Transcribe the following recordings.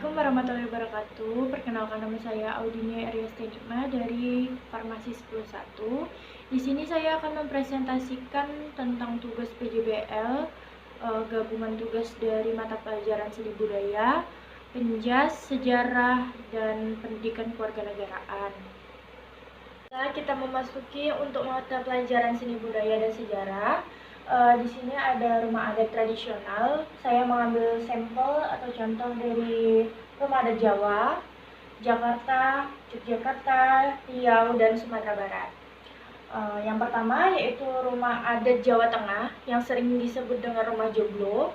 Assalamualaikum warahmatullahi wabarakatuh. Perkenalkan, nama saya Audinia Eriastenima dari Farmasi 101. Di sini saya akan mempresentasikan tentang tugas PJBL, gabungan tugas dari mata pelajaran seni budaya, penjas, sejarah, dan pendidikan kewarganegaraan. Kita memasuki untuk mata pelajaran seni budaya dan sejarah. Di sini ada rumah adat tradisional. Saya mengambil sampel atau contoh dari rumah adat Jawa, Jakarta, Yogyakarta, Riau, dan Sumatera Barat. Yang pertama yaitu rumah adat Jawa Tengah yang sering disebut dengan rumah joglo.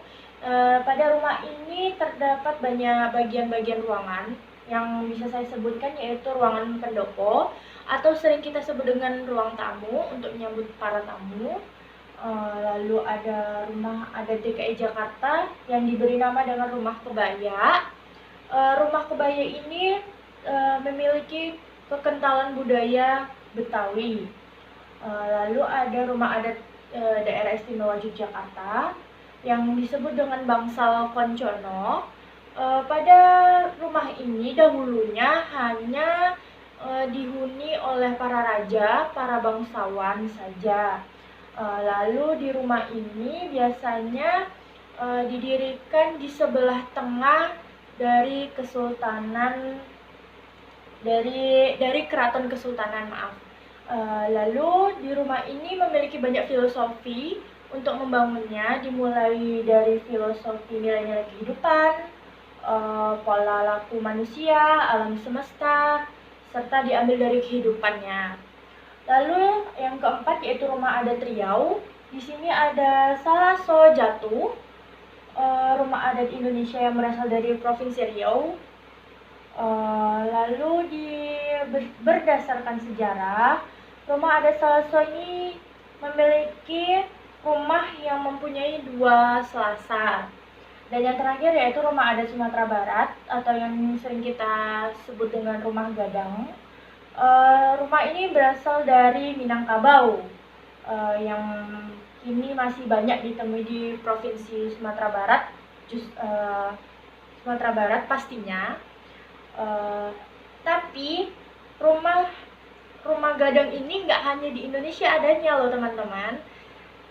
Pada rumah ini terdapat banyak bagian-bagian ruangan yang bisa saya sebutkan, yaitu ruangan pendopo atau sering kita sebut dengan ruang tamu untuk menyambut para tamu. Lalu ada rumah adat DKI Jakarta yang diberi nama dengan rumah kebaya. Rumah kebaya ini memiliki kekentalan budaya Betawi. Lalu ada rumah adat daerah istimewa Yogyakarta yang disebut dengan bangsal koncono. Pada rumah ini dahulunya hanya dihuni oleh para raja, para bangsawan saja. Lalu di rumah ini biasanya didirikan di sebelah tengah dari kesultanan, dari keraton kesultanan, maaf. Lalu di rumah ini memiliki banyak filosofi untuk membangunnya, dimulai dari filosofi nilai-nilai kehidupan, pola laku manusia, alam semesta, serta diambil dari kehidupannya. Lalu yang keempat yaitu rumah adat Riau. Di sini ada Salaso Jatuh, rumah adat Indonesia yang berasal dari Provinsi Riau. Lalu berdasarkan sejarah, rumah adat Salaso ini memiliki rumah yang mempunyai 2 selasar. Dan yang terakhir yaitu rumah adat Sumatera Barat atau yang sering kita sebut dengan rumah gadang. Rumah ini berasal dari Minangkabau, yang kini masih banyak ditemui di Provinsi Sumatera Barat, Sumatera Barat pastinya. Tapi rumah gadang ini nggak hanya di Indonesia adanya loh teman-teman.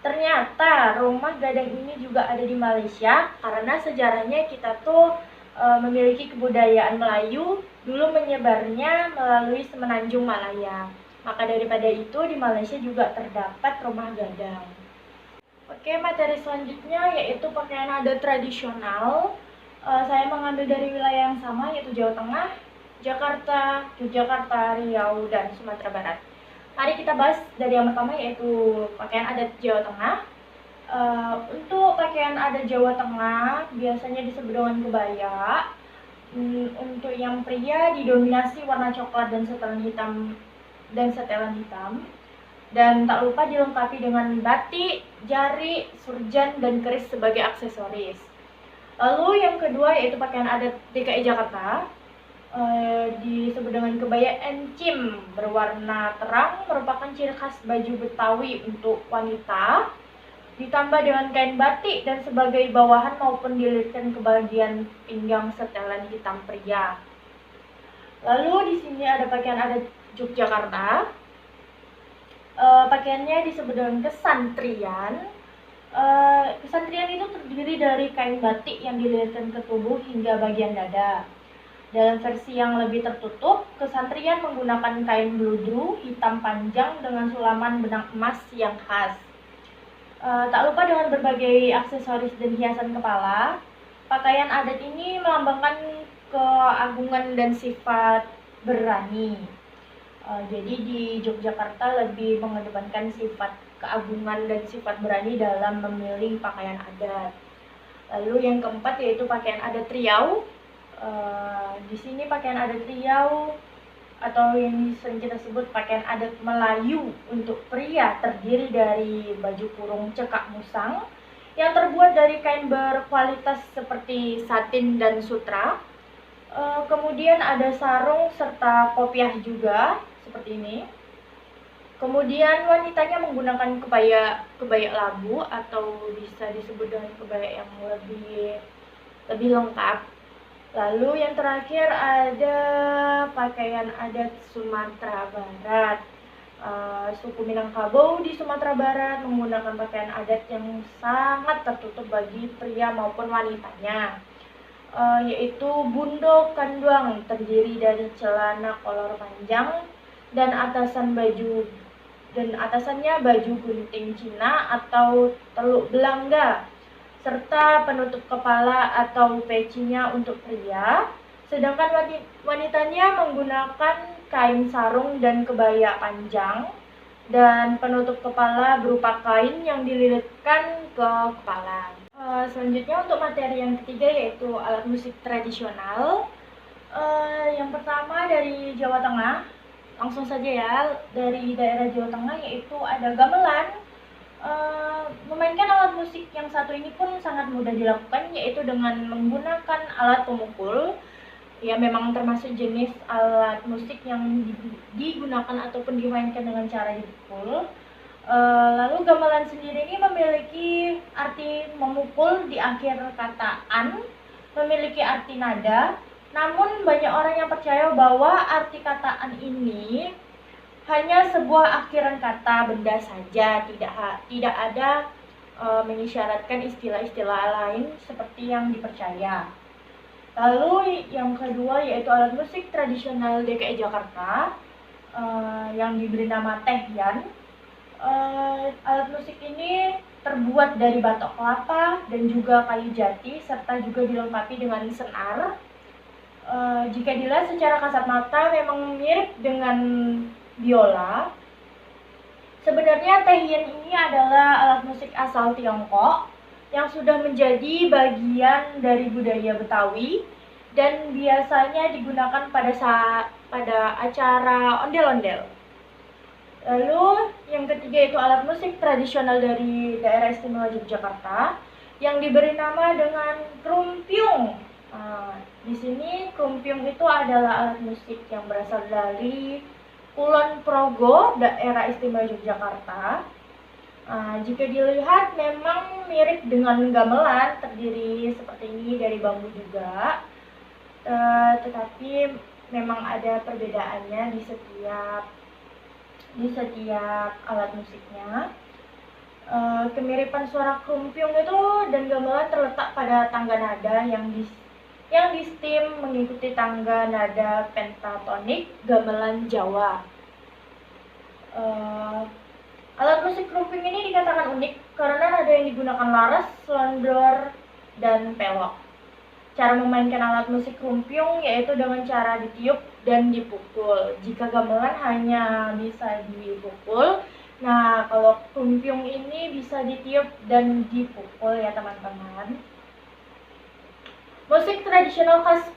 Ternyata rumah gadang ini juga ada di Malaysia, karena sejarahnya kita tuh memiliki kebudayaan Melayu dulu menyebarnya melalui Semenanjung Malaya. Maka daripada itu di Malaysia juga terdapat rumah gadang. Oke, materi selanjutnya yaitu pakaian adat tradisional. Saya mengambil dari wilayah yang sama, yaitu Jawa Tengah, Jakarta, Yogyakarta, Riau, dan Sumatera Barat. Mari kita bahas dari yang pertama, yaitu pakaian adat Jawa Tengah. Untuk pakaian adat Jawa Tengah biasanya disebut dengan kebaya. Untuk yang pria didominasi warna coklat dan setelan hitam. Dan tak lupa dilengkapi dengan batik, jari, surjan, dan keris sebagai aksesoris. Lalu yang kedua yaitu pakaian adat DKI Jakarta. Disebut dengan kebaya encim berwarna terang, merupakan ciri khas baju Betawi untuk wanita, ditambah dengan kain batik dan sebagai bawahan maupun dililitkan ke bagian pinggang setelan hitam pria. Lalu di sini ada pakaian adat Yogyakarta. Pakaiannya disebut dengan kesantrian. Kesantrian itu terdiri dari kain batik yang dililitkan ke tubuh hingga bagian dada. Dalam versi yang lebih tertutup, kesantrian menggunakan kain bludru hitam panjang dengan sulaman benang emas yang khas. Tak lupa dengan berbagai aksesoris dan hiasan kepala. Pakaian adat ini melambangkan keagungan dan sifat berani. Jadi di Yogyakarta lebih mengedepankan sifat keagungan dan sifat berani dalam memilih pakaian adat. Lalu yang keempat yaitu pakaian adat Riau. Di sini pakaian adat Riau atau yang sering kita sebut pakaian adat Melayu untuk pria terdiri dari baju kurung cekak musang yang terbuat dari kain berkualitas seperti satin dan sutra. Kemudian ada sarung serta kopiah juga seperti ini. Kemudian wanitanya menggunakan kebaya labu atau bisa disebut dengan kebaya yang lebih lengkap. Lalu yang terakhir ada pakaian adat Sumatera Barat. Suku Minangkabau di Sumatera Barat menggunakan pakaian adat yang sangat tertutup bagi pria maupun wanitanya, yaitu bundo kanduang, terdiri dari celana kolor panjang dan atasannya baju gunting Cina atau teluk belangga, serta penutup kepala atau pecinya untuk pria, sedangkan wanitanya menggunakan kain sarung dan kebaya panjang, dan penutup kepala berupa kain yang dililitkan ke kepala. Selanjutnya untuk materi yang ketiga yaitu alat musik tradisional. Yang pertama dari Jawa Tengah, langsung saja ya, dari daerah Jawa Tengah yaitu ada gamelan. Memainkan alat musik yang satu ini pun sangat mudah dilakukan, yaitu dengan menggunakan alat pemukul. Ya, memang termasuk jenis alat musik yang digunakan ataupun dimainkan dengan cara dipukul. Lalu gamelan sendiri ini memiliki arti memukul di akhir kata an, memiliki arti nada. Namun banyak orang yang percaya bahwa arti kata an ini hanya sebuah akhiran kata benda saja, tidak ada mengisyaratkan istilah-istilah lain seperti yang dipercaya. Lalu yang kedua yaitu alat musik tradisional DKI Jakarta, yang diberi nama tehyan. Alat musik ini terbuat dari batok kelapa dan juga kayu jati, serta juga dilengkapi dengan senar. Jika dilihat secara kasat mata memang mirip dengan biola. Sebenarnya tehyan ini adalah alat musik asal Tiongkok yang sudah menjadi bagian dari budaya Betawi dan biasanya digunakan pada acara ondel-ondel. Lalu yang ketiga itu alat musik tradisional dari daerah istimewa Yogyakarta yang diberi nama dengan krumpiung. Di sini krumpiung itu adalah alat musik yang berasal dari Kulon Progo, daerah istimewa Yogyakarta. Jika dilihat memang mirip dengan gamelan, terdiri seperti ini dari bambu juga, tetapi memang ada perbedaannya di setiap alat musiknya. Kemiripan suara krumpiung itu dan gamelan terletak pada tangga nada yang distim mengikuti tangga nada pentatonik gamelan Jawa. Alat musik krumpiung ini dikatakan unik karena nada yang digunakan laras, selondor, dan pelok. Cara memainkan alat musik krumpiung yaitu dengan cara ditiup dan dipukul. Jika gamelan hanya bisa dipukul, nah kalau krumpiung ini bisa ditiup dan dipukul ya teman-teman. Musik tradisional khas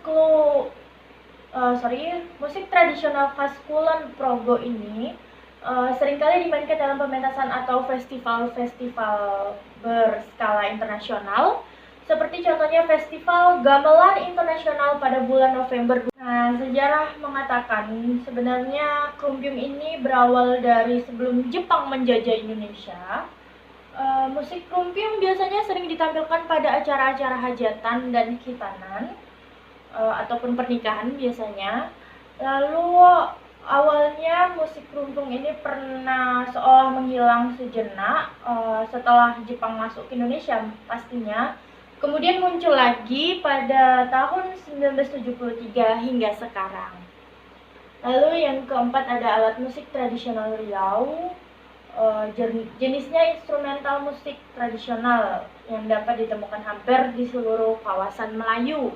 Kulon Progo ini seringkali dimainkan dalam pementasan atau festival-festival berskala internasional, seperti contohnya Festival Gamelan Internasional pada bulan November. Nah, sejarah mengatakan sebenarnya krumpiung ini berawal dari sebelum Jepang menjajah Indonesia. Musik krumpiung biasanya sering ditampilkan pada acara-acara hajatan dan khitanan, ataupun pernikahan biasanya. Lalu awalnya musik krumpiung ini pernah seolah menghilang sejenak setelah Jepang masuk ke Indonesia pastinya. Kemudian muncul lagi pada tahun 1973 hingga sekarang. Lalu yang keempat ada alat musik tradisional Riau. Jenisnya instrumental musik tradisional yang dapat ditemukan hampir di seluruh kawasan Melayu.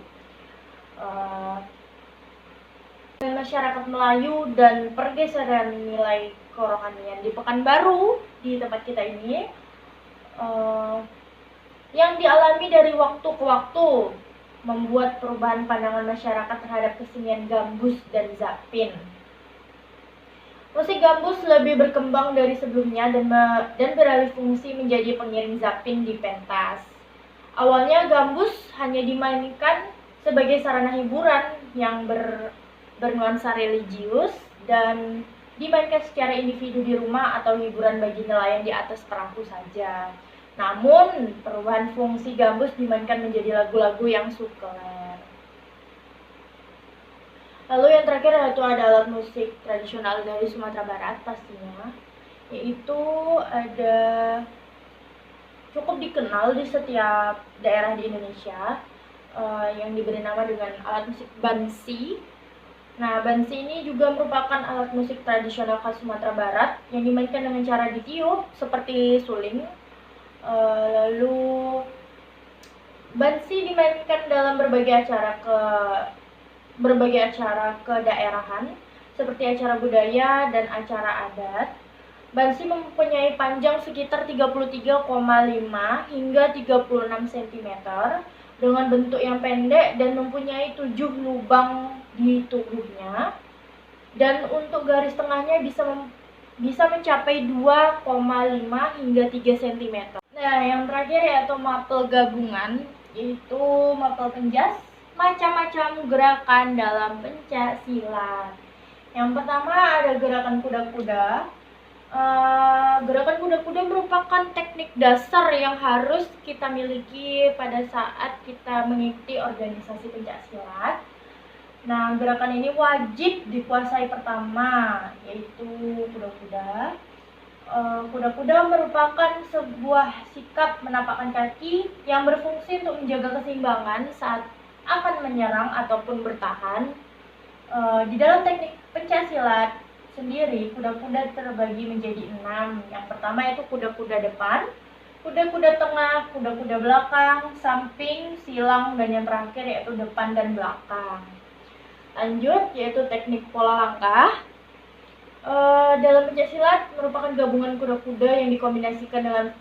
Masyarakat Melayu dan pergeseran nilai kerohanian di Pekanbaru, di tempat kita ini, yang dialami dari waktu ke waktu, membuat perubahan pandangan masyarakat terhadap kesenian gambus dan zapin. Musik gambus lebih berkembang dari sebelumnya dan beralih fungsi menjadi pengiring zapin di pentas. Awalnya gambus hanya dimainkan sebagai sarana hiburan yang bernuansa religius dan dimainkan secara individu di rumah atau hiburan bagi nelayan di atas perahu saja. Namun, perubahan fungsi gambus dimainkan menjadi lagu-lagu yang sekuler. Lalu yang terakhir yaitu ada alat musik tradisional dari Sumatera Barat pastinya, yaitu ada cukup dikenal di setiap daerah di Indonesia, yang diberi nama dengan alat musik bansi. Nah, bansi ini juga merupakan alat musik tradisional khas Sumatera Barat yang dimainkan dengan cara ditiup seperti suling. Lalu bansi dimainkan dalam berbagai acara kedaerahan seperti acara budaya dan acara adat. Bansi mempunyai panjang sekitar 33,5 hingga 36 cm dengan bentuk yang pendek dan mempunyai 7 lubang di tubuhnya. Dan untuk garis tengahnya bisa mencapai 2,5 hingga 3 cm. Nah, yang terakhir yaitu mapel gabungan, yaitu mapel penjas macam-macam gerakan dalam pencak silat. Yang pertama ada gerakan kuda-kuda. Gerakan kuda-kuda merupakan teknik dasar yang harus kita miliki pada saat kita mengikuti organisasi pencak silat. Nah, gerakan ini wajib dikuasai pertama, yaitu kuda-kuda. Kuda-kuda merupakan sebuah sikap menapakkan kaki yang berfungsi untuk menjaga keseimbangan saat akan menyerang ataupun bertahan. Di dalam teknik pencaksilat sendiri, kuda-kuda terbagi menjadi 6. Yang pertama yaitu kuda-kuda depan, kuda-kuda tengah, kuda-kuda belakang, samping, silang, dan yang terakhir yaitu depan dan belakang. Lanjut, yaitu teknik pola langkah. Dalam pencaksilat merupakan gabungan kuda-kuda yang dikombinasikan dengan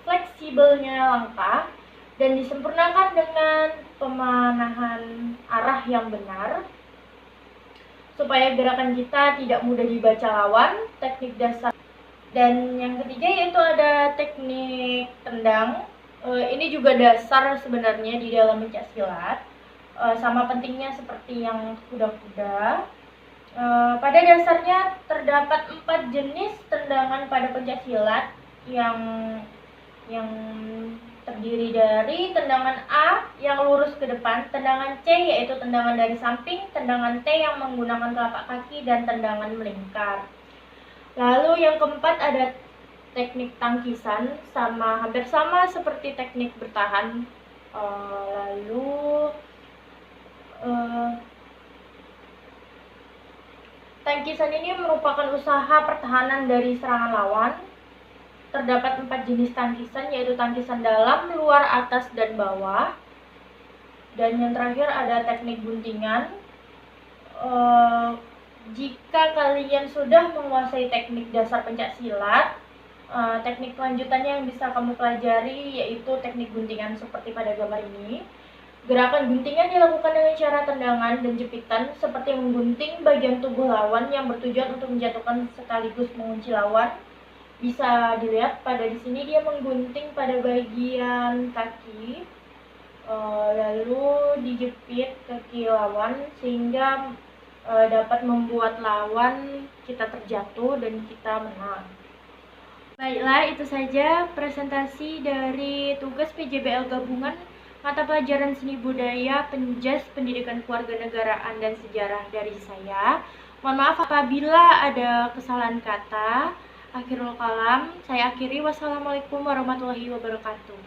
fleksibelnya langkah dan disempurnakan dengan pemanahan arah yang benar supaya gerakan kita tidak mudah dibaca lawan. Teknik dasar. Dan yang ketiga yaitu ada teknik tendang. Ini juga dasar sebenarnya di dalam pencaksilat, sama pentingnya seperti yang kuda-kuda. Pada dasarnya terdapat 4 jenis tendangan pada pencaksilat yang terdiri dari tendangan A yang lurus ke depan, tendangan C yaitu tendangan dari samping, tendangan T yang menggunakan telapak kaki, dan tendangan melingkar. Lalu yang keempat ada teknik tangkisan, hampir sama seperti teknik bertahan. Tangkisan ini merupakan usaha pertahanan dari serangan lawan. Terdapat 4 jenis tangkisan, yaitu tangkisan dalam, luar, atas, dan bawah. Dan yang terakhir ada teknik guntingan. Jika kalian sudah menguasai teknik dasar pencaksilat, teknik lanjutannya yang bisa kamu pelajari yaitu teknik guntingan seperti pada gambar ini. Gerakan guntingan dilakukan dengan cara tendangan dan jepitan seperti menggunting bagian tubuh lawan yang bertujuan untuk menjatuhkan sekaligus mengunci lawan. Bisa dilihat pada di sini dia menggunting pada bagian kaki, lalu dijepit kaki lawan sehingga dapat membuat lawan kita terjatuh dan kita menang. Baiklah, itu saja presentasi dari tugas PJBL gabungan mata pelajaran seni budaya penjas pendidikan kewarganegaraan dan sejarah dari saya. Mohon maaf apabila ada kesalahan kata. Akhirul kalam, saya akhiri. Wassalamualaikum warahmatullahi wabarakatuh.